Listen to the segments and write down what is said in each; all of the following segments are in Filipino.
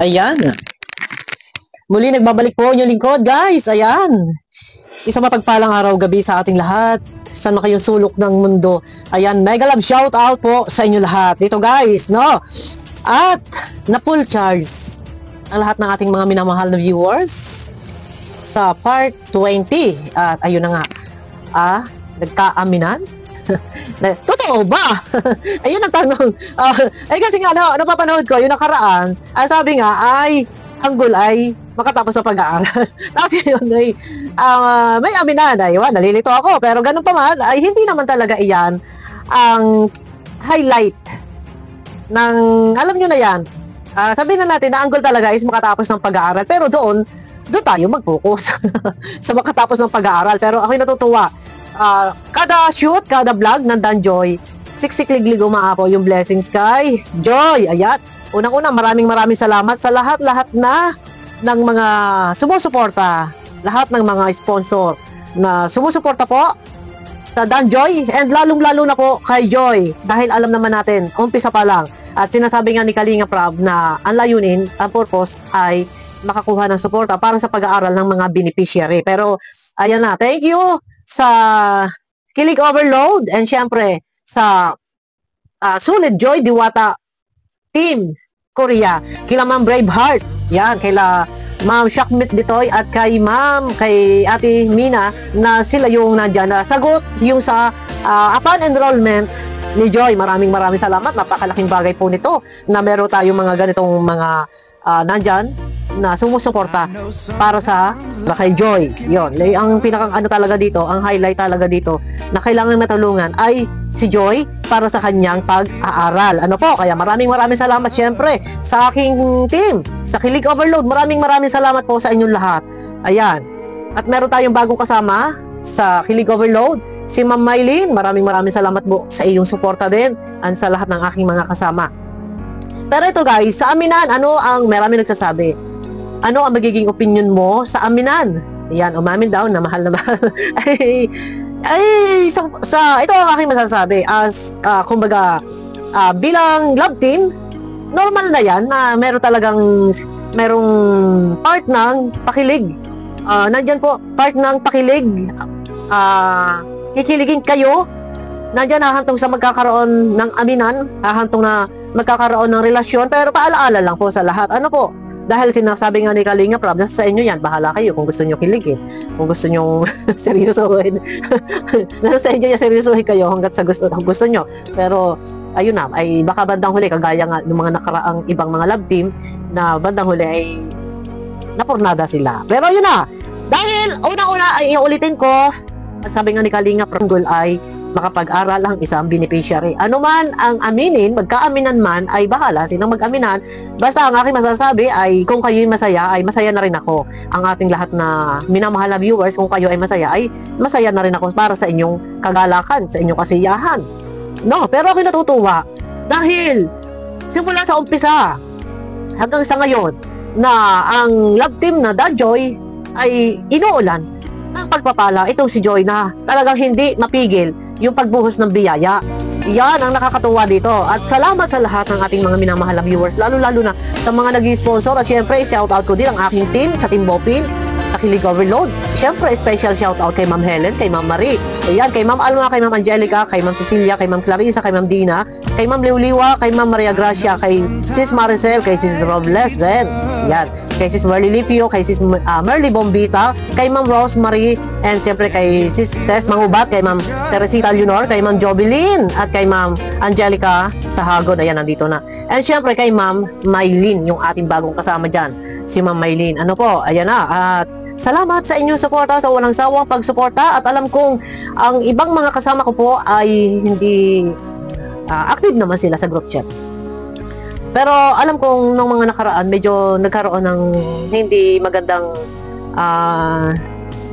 Ayan. Muli nagbabalik po yung lingkod, guys. Ayan. Isang mapagpalang araw gabi sa ating lahat. Saan kayong sulok ng mundo. Ayan, mega love shout out po sa inyo lahat. Dito guys, no? At na full charge ang lahat ng ating mga minamahal na viewers sa part 20. At ayun na nga. Nagkaaminan? Totoo ba? Ayun ang tanong. Kasi nga, napapanood ko, yung nakaraan, sabi nga, hanggol ay makatapos sa pag-aaral. Tapos yun, may aminan, nalilito ako. Pero ganun pa man, ay hindi naman talaga iyan ang highlight ng, alam nyo na yan, sabihin na natin na anggol talaga is makatapos ng pag-aaral. Pero doon tayo mag-focus sa makatapos ng pag-aaral. Pero ako'y natutuwa. Kada shoot, kada vlog ng Dan Joy, siksik-liglig umaapo yung blessings kay Joy. Ayan. Unang-una, maraming salamat sa lahat-lahat na ng mga sumusuporta, lahat ng mga sponsor na sumusuporta po sa Dan Joy and lalong-lalo na po kay Joy dahil alam naman natin, umpisa pa lang at sinasabi nga ni Kalinga Prab na ang layunin, ang purpose ay makakuha ng suporta para sa pag-aaral ng mga beneficiary. Pero ayan na, thank you sa Kilig Overload and syempre sa Sulit Joy Diwata Team Korea, kila Ma'am Braveheart, yan, kila Ma'am Shakmit Ditoy at kay Ate Mina na sila yung nandyan na sagot yung sa upon enrollment ni Joy. Maraming salamat, napakalaking bagay po nito na meron tayong mga ganitong mga nandyan na sumusuporta para sa kay Joy. Yon, ang pinakang talaga dito, ang highlight talaga dito na kailangan matulungan ay si Joy para sa kanyang pag-aaral. Ano po? Kaya maraming salamat syempre sa aking team, sa Kilig Overload. Maraming salamat po sa inyong lahat. Ayan. At meron tayong bagong kasama sa Kilig Overload, si Ma'am Mylene. Maraming salamat po sa iyong suporta din at sa lahat ng aking mga kasama. Pero ito guys, sa aminan, marami nagsasabi, ano ang magiging opinion mo sa aminan? Yan, umamin daw na mahal na mahal. Ito ang aking masasabi as, kumbaga, bilang love team, normal na yan na merong part ng pakilig. Nandyan po, part ng pakilig, kikiligin kayo, nandyan hahantong sa magkakaroon ng aminan, hahantong na magkakaroon ng relasyon, pero paalaala lang po sa lahat. Ano po? Dahil sinasabi nga ni Kalinga Prab, sa inyo yan, bahala kayo kung gusto nyo kiligin, kung gusto nyo seryosohin. Nasa inyo yung seryosohin kayo hanggat sa gusto nyo. Pero, ayun na, ay baka bandang huli, kagaya nga ng mga nakaraang ibang mga love team, na bandang huli ay napurnada sila. Pero yun na, dahil unang-una ay iulitin ko, sabi nga ni Kalinga Prab, ay makapag-aral ang isang beneficiary. Ano man ang aminin, magkaaminan man, ay bahala sinang mag-aminan. Basta ang aking masasabi ay kung kayo'y masaya, ay masaya na rin ako. Ang ating lahat na minamahal na viewers, kung kayo ay masaya na rin ako para sa inyong kagalakan, sa inyong kasiyahan. No, pero ako'y natutuwa dahil simula sa umpisa hanggang sa ngayon na ang love team na Dan Joy ay inuulan ng pagpapala itong si Joy na talagang hindi mapigil yung pagbuhos ng biyaya. Yan ang nakakatuwa dito. At salamat sa lahat ng ating mga minamahal na viewers, lalo-lalo na sa mga nag-sponsor. At syempre, shout out ko din ang aking team sa Team Bopin, sa Kilig Overload. Syempre, special shout out kay Ma'am Helen, kay Ma'am Marie, ayan, kay Ma'am Alma, kay Ma'am Angelica, kay Ma'am Cecilia, kay Ma'am Clarissa, kay Ma'am Dina, kay Ma'am Liwliwa, kay Ma'am Maria Gracia, kay Sis Maricel, kay Sis Robles, Zen, yan, kay Sis Marley Lipio, kay Sis Merly Bombita, kay Ma'am Rosemary, and siyempre kay Sis Tess Mangubat, kay Ma'am Teresita Leonor, kay Ma'am Jobeline, at kay Ma'am Angelica Sahagod, ayan, nandito na. And siyempre kay Ma'am Mylene, yung ating bagong kasama dyan, si Ma'am Mylene. Ano po, ayan na, at salamat sa inyong suporta, sa walang sawang pagsuporta. At alam kong ang ibang mga kasama ko po ay hindi active naman sila sa group chat. Pero alam kong nung mga nakaraan, medyo nagkaroon ng hindi magandang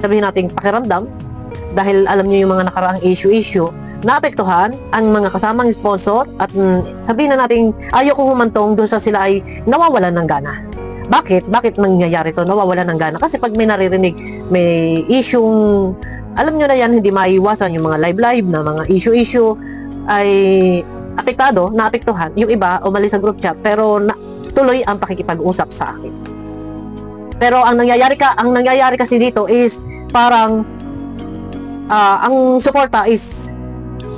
sabihin natin pakiramdam. Dahil alam niyo yung mga nakaraang issue, naapektuhan ang mga kasamang sponsor at sabihin na natin ayoko humantong doon sa sila ay nawawalan ng gana. Bakit? Bakit nangyayari to? Nawawala ng gana. Kasi pag may naririnig, may issue, alam nyo na yan, hindi maiiwasan yung mga live na mga issue ay apektado, naapektuhan. Yung iba, umalis sa group chat. Pero tuloy ang pakikipag-usap sa akin. Pero ang nangyayari kasi dito is parang ang suporta is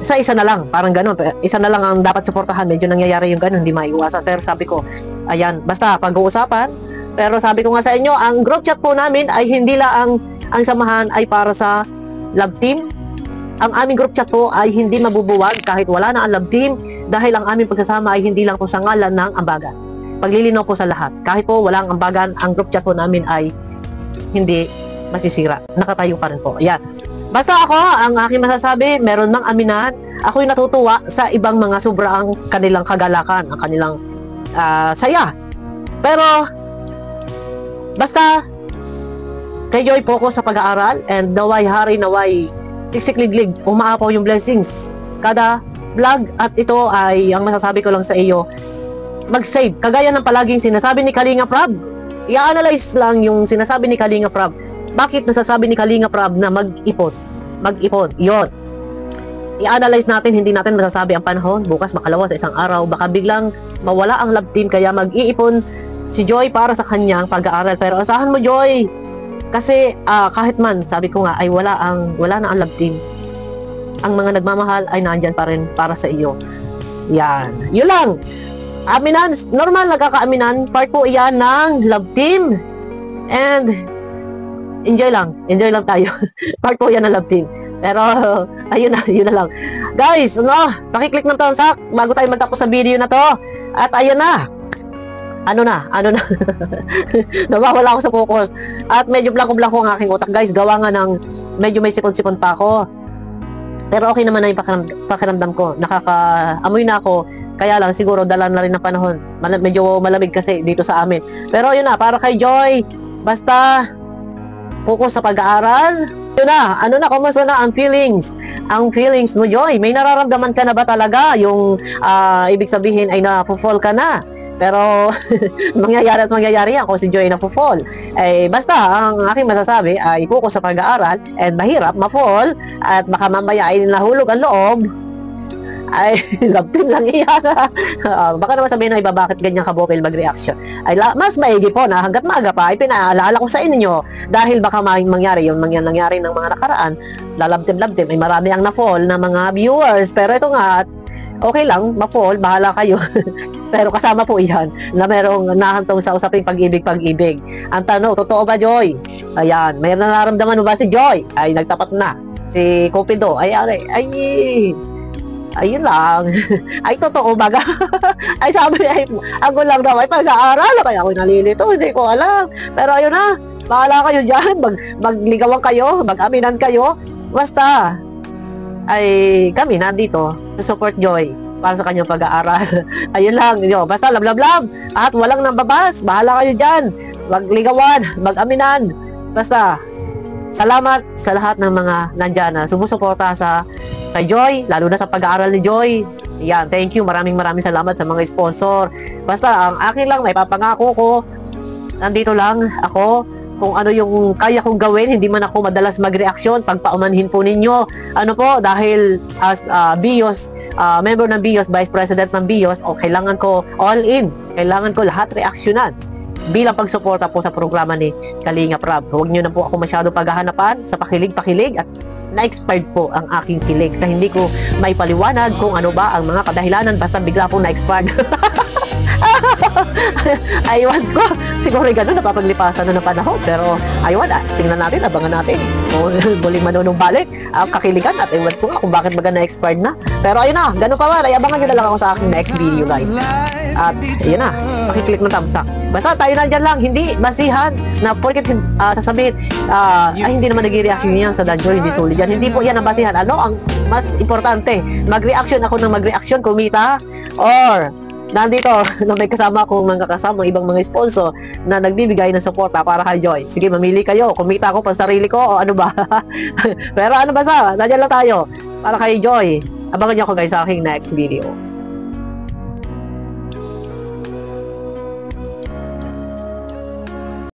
sa isa na lang, parang gano'n, isa na lang ang dapat suportahan. Medyo nangyayari yung gano'n, hindi maiiwasan. Pero sabi ko, ayan, basta pag-uusapan. Pero sabi ko nga sa inyo, ang group chat po namin ay hindi lang ang samahan ay para sa love team. Ang aming group chat po ay hindi mabubuwag kahit wala na ang love team, dahil ang aming pagsasama ay hindi lang po sa ngalan ng ambagan. Paglilinaw po sa lahat, kahit po walang ambagan, ang group chat po namin ay hindi masisira. Nakatayo pa rin po. Ayan. Basta ako, ang aking masasabi, meron mang aminan, ako'y natutuwa sa ibang mga sobrang kanilang kagalakan, ang kanilang saya. Pero, basta, kay Joy focus sa pag-aaral, and naway hari, naway siksikliglig, umaapaw yung blessings kada vlog. At ito ay, ang masasabi ko lang sa iyo, mag-save. Kagaya ng palaging sinasabi ni Kalinga Prab, i-analyze lang yung sinasabi ni Kalinga Prab. Bakit nasasabi ni Kalinga Prab na mag-ipon? Mag-ipon. Yun. I-analyze natin, hindi natin masasabi ang panahon. Bukas makalawa sa isang araw, baka biglang mawala ang love team, kaya mag-iipon si Joy para sa kanyang pag-aaral. Pero asahan mo, Joy, kasi kahit man, sabi ko nga, ay wala na ang love team. Ang mga nagmamahal ay nandyan pa rin para sa iyo. Yan. Yun lang. Aminan, normal nagkakaaminan. Part po iyan ng love team. And enjoy lang tayo. Part po yan ng love team. Pero, ayun na lang. Guys, pakiclick ng thumbs up bago tayo magtapos sa video na to. At ayun na. Ano na? Nawawala ako sa focus. At medyo blanko-blanko ang aking utak, guys. Gawa nga ng medyo may sipon-sipon pa ako. Pero okay naman na yung pakiramdam ko. Nakaka-amoy na ako. Kaya lang, siguro dala na rin ng panahon. Medyo malamig kasi dito sa amin. Pero yun na, para kay Joy, basta focus sa pag-aaral. Yun na, kumusta na ang feelings? Ang feelings mo, Joy, may nararamdaman ka na ba talaga? Yung ibig sabihin ay na-fall ka na. Pero mangyayari yan kung si Joy na-fall. Basta, ang aking masasabi ay focus sa pag-aaral, and mahirap ma-fall at baka mamaya ay nahulog ang loob. Ay, love team lang iyan. Baka naman sabihin ng iba, bakit ganyan kabukil mag-reaction? Ay, mas maigi po na hanggat maaga pa ay pinaalala ko sa inyo, dahil baka mangyari yung nangyari ng mga nakaraan. Love team ay marami ang na-fall na mga viewers. Pero ito nga, okay lang, ma-fall, bahala kayo. Pero kasama po iyan na merong nahantong sa usaping pag-ibig. Ang tanong, totoo ba, Joy? Ayan, may nararamdaman mo ba si Joy? Ay, nagtapat na. Si Cupido, ayun lang. Ay, totoo baga. Ay, sabi ay, ako lang daw ay pag-aaral. Kaya ako nalilito, hindi ko alam. Pero ayun na, bahala kayo dyan. Magligawan kayo, mag-aminan kayo. Basta, ay kami nandito to support Joy para sa kanyang pag-aaral. Ayun lang, basta love. At walang nambabas. Bahala kayo dyan. Magligawan, mag-aminan. Basta, salamat sa lahat ng mga nandyan na sumusuporta kay Joy, lalo na sa pag-aaral ni Joy. Yan, thank you. Maraming salamat sa mga sponsor. Basta, ang akin lang, may papangako ko, nandito lang ako, kung ano yung kaya kong gawin. Hindi man ako madalas mag-reaksyon pag paumanhin po ninyo. Ano po, dahil as BIOS, member ng BIOS, Vice President ng BIOS, kailangan ko all in. Kailangan ko lahat reaksyonan bilang pagsuporta po sa programa ni Kalinga Prab. Huwag nyo na po ako masyado paghahanapan sa pakilig at na-expired po ang aking kilig sa hindi ko may paliwanag kung ano ba ang mga kadahilanan, basta bigla po na-expired. Aywan ko, siguro gano'n, napapaglipasan na ng panahon. Pero aywan, tingnan natin, abangan natin kung muling manunumbalik ang kakiligan, at aywan ko nga kung bakit baga na-expired na. Pero ayun na, gano'n pa man, ay abangan nyo na lang ako sa aking next video, guys. At ayun na, pakiclick ng thumbs up. Basta tayo nandyan lang, hindi basihan na porket sasabihin, ay hindi naman nag-reaction yan sa Danjoy, hindi solid yan. Hindi po yan ang basihan. Ano ang mas importante? Mag-reaction ako ng mag-reaction, kumita, or nandito na may kasama akong mga kasama, ibang mga sponsor na nagbibigay ng suporta para kay Joy. Sige, mamili kayo. Kumita ako pa sarili ko o ano ba? Pero ano ba sa? Nandiyan lang tayo para kay Joy. Abangan niyo ako, guys, sa aking next video.